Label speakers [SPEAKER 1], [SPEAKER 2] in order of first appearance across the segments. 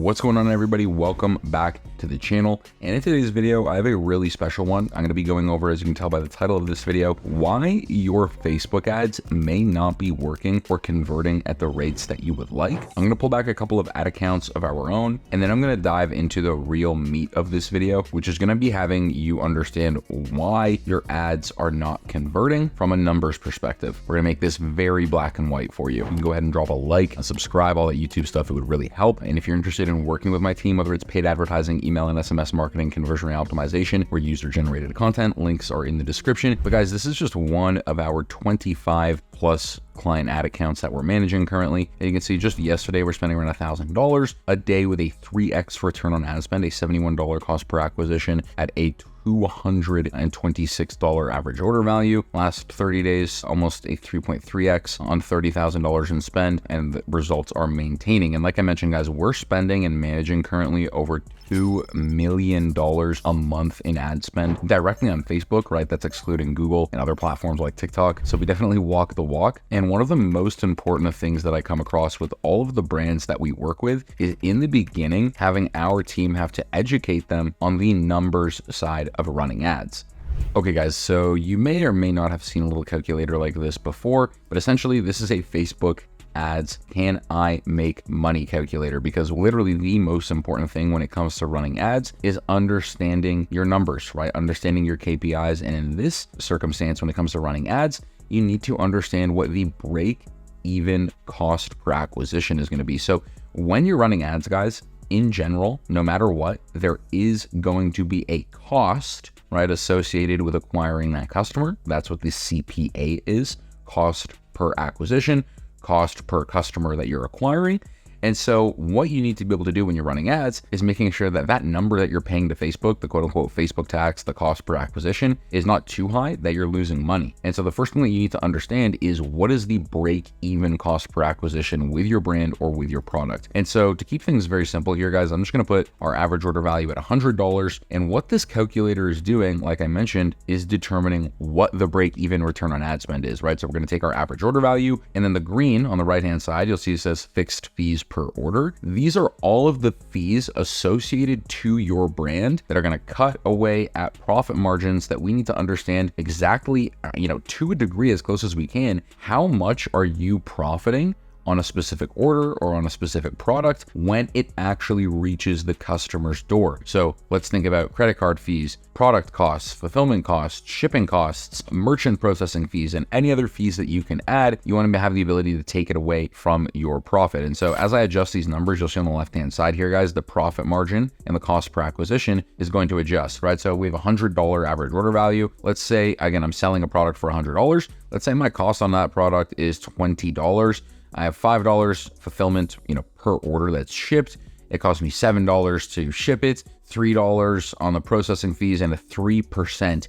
[SPEAKER 1] What's going on, everybody? Welcome back to the channel. And in today's video, I have a really special one. I'm going to be going over, as you can tell by the title of this video, why your Facebook ads may not be working or converting at the rates that you would like. I'm going to pull back a couple of ad accounts of our own, and then I'm going to dive into the real meat of this video, which is going to be having you understand why your ads are not converting from a numbers perspective. We're going to make this very black and white for you. You can go ahead and drop a like and subscribe, all that YouTube stuff. It would really help. And if you're interested in working with my team, whether it's paid advertising, email and SMS marketing, conversion rate optimization, or user-generated content, links are in the description. But guys, this is just one of our 25 plus client ad accounts that we're managing currently. And you can see just yesterday, we're spending around $1,000 a day with a 3x return on ad spend, a $71 cost per acquisition at a $226 average order value. Last 30 days, almost a 3.3x on $30,000 in spend, and the results are maintaining. And like I mentioned, guys, we're spending and managing currently over $2 million a month in ad spend directly on Facebook, right? That's excluding Google and other platforms like TikTok. So we definitely walk the walk. And one of the most important things that I come across with all of the brands that we work with is in the beginning, having our team have to educate them on the numbers side of running ads. Okay guys, so you may or may not have seen a little calculator like this before, but essentially this is a Facebook ads can I make money calculator, because literally the most important thing when it comes to running ads is understanding your numbers, right? Understanding your KPIs. And in this circumstance, when it comes to running ads, you need to understand what the break even cost per acquisition is going to be. So when you're running ads, guys, in general, no matter what, there is going to be a cost, right, associated with acquiring that customer. That's what the CPA is, cost per acquisition, cost per customer that you're acquiring. And so what you need to be able to do when you're running ads is making sure that that number that you're paying to Facebook, the quote unquote Facebook tax, the cost per acquisition, is not too high that you're losing money. And so the first thing that you need to understand is what is the break even cost per acquisition with your brand or with your product. And so to keep things very simple here, guys, I'm just going to put our average order value at $100. And what this calculator is doing, like I mentioned, is determining what the break even return on ad spend is, right? So we're going to take our average order value, and then the green on the right hand side, you'll see it says fixed fees per order. These are all of the fees associated to your brand that are going to cut away at profit margins that we need to understand exactly, to a degree as close as we can, how much are you profiting on a specific order or on a specific product when it actually reaches the customer's door. So let's think about credit card fees, product costs, fulfillment costs, shipping costs, merchant processing fees, and any other fees that you can add. You want to have the ability to take it away from your profit. And so as I adjust these numbers, you'll see on the left-hand side here, guys, the profit margin and the cost per acquisition is going to adjust, right? So we have a $100 average order value. Let's say, again, I'm selling a product for $100. Let's say my cost on that product is $20. I have $5 fulfillment, per order that's shipped. It costs me $7 to ship it, $3 on the processing fees, and a 3%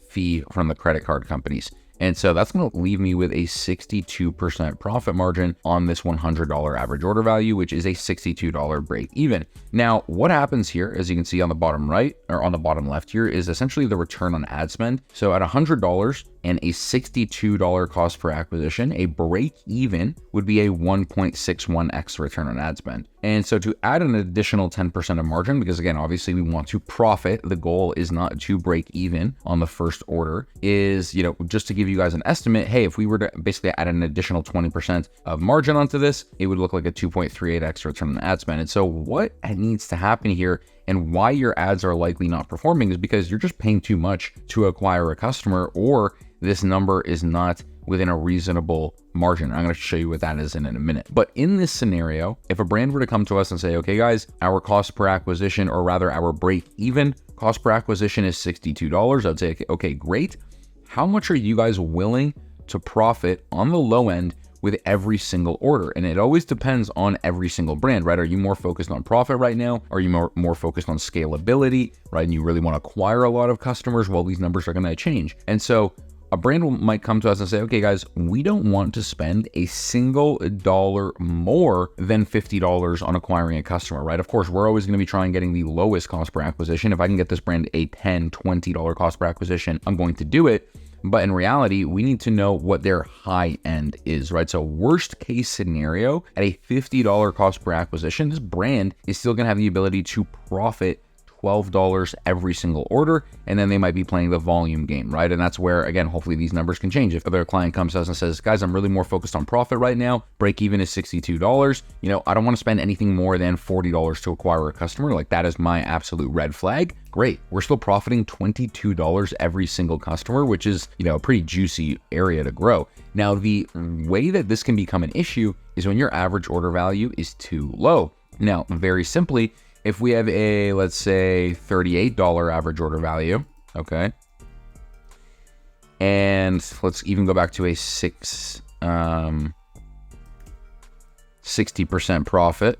[SPEAKER 1] fee from the credit card companies. And so that's going to leave me with a 62% profit margin on this $100 average order value, which is a $62 break even. Now, what happens here, as you can see on the bottom right or on the bottom left here, is essentially the return on ad spend. So at $100 and a $62 cost per acquisition, a break even would be a 1.61x return on ad spend. And so to add an additional 10% of margin, because again, obviously we want to profit, the goal is not to break even on the first order, is, just to give you guys an estimate, hey, if we were to basically add an additional 20% of margin onto this, it would look like a 2.38x return on ad spend. And so what needs to happen here and why your ads are likely not performing is because you're just paying too much to acquire a customer, or this number is not within a reasonable margin. I'm going to show you what that is in a minute. But in this scenario, if a brand were to come to us and say, okay, guys, our cost per acquisition, or rather our break even cost per acquisition is $62, I'd say, okay, great. How much are you guys willing to profit on the low end with every single order? And it always depends on every single brand, right? Are you more focused on profit right now? Are you more focused on scalability, right? And you really want to acquire a lot of customers? Well, these numbers are going to change. And so a brand might come to us and say, okay, guys, we don't want to spend a single dollar more than $50 on acquiring a customer, right? Of course, we're always going to be trying getting the lowest cost per acquisition. If I can get this brand a $10, $20 cost per acquisition, I'm going to do it. But in reality, we need to know what their high end is, right? So worst case scenario, at a $50 cost per acquisition, this brand is still gonna have the ability to profit $12 every single order, and then they might be playing the volume game, right? And that's where, again, hopefully these numbers can change. If their client comes to us and says, guys, I'm really more focused on profit right now, break even is $62, I don't want to spend anything more than $40 to acquire a customer, like that is my absolute red flag. Great, we're still profiting $22 every single customer, which is, a pretty juicy area to grow. Now, the way that this can become an issue is when your average order value is too low. Now, very simply, if we have a, let's say, $38 average order value, okay, and let's even go back to a 60% profit.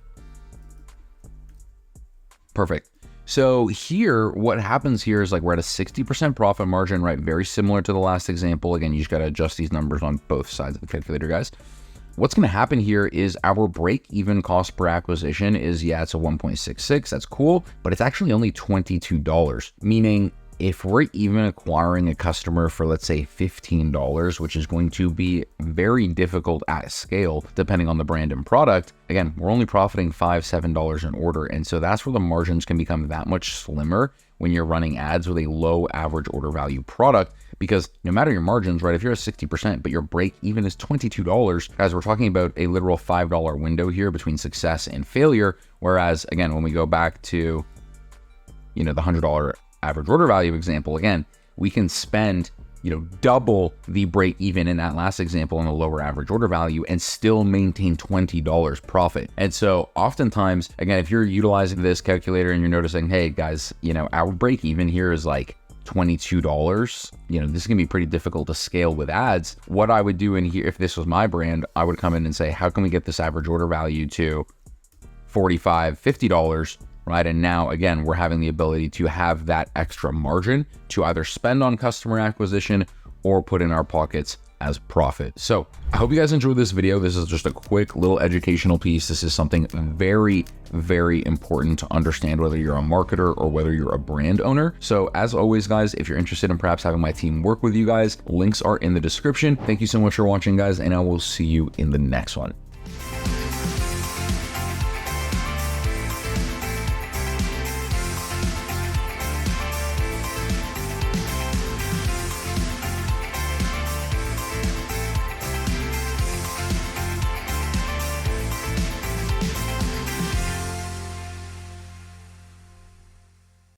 [SPEAKER 1] Perfect. So here, what happens here is like we're at a 60% profit margin, right? Very similar to the last example. Again, you just got to adjust these numbers on both sides of the calculator, guys. What's going to happen here is our break-even cost per acquisition is, it's a 1.66. That's cool, but it's actually only $22, meaning if we're even acquiring a customer for, let's say, $15, which is going to be very difficult at scale, depending on the brand and product, again, we're only profiting $5, $7 an order. And so that's where the margins can become that much slimmer when you're running ads with a low average order value product, because no matter your margins, right, if you're at 60%, but your break even is $22, guys, we're talking about a literal $5 window here between success and failure. Whereas, again, when we go back to, the $100 average order value example, again, we can spend, double the break even in that last example in a lower average order value and still maintain $20 profit. And so oftentimes, again, if you're utilizing this calculator and you're noticing, hey guys, our break even here is like $22, this is gonna be pretty difficult to scale with ads. What I would do in here, if this was my brand, I would come in and say, how can we get this average order value to $45, $50, right? And now, again, we're having the ability to have that extra margin to either spend on customer acquisition or put in our pockets as profit. So I hope you guys enjoyed this video. This is just a quick little educational piece. This is something very, very important to understand, whether you're a marketer or whether you're a brand owner. So as always, guys, if you're interested in perhaps having my team work with you guys, links are in the description. Thank you so much for watching, guys, and I will see you in the next one.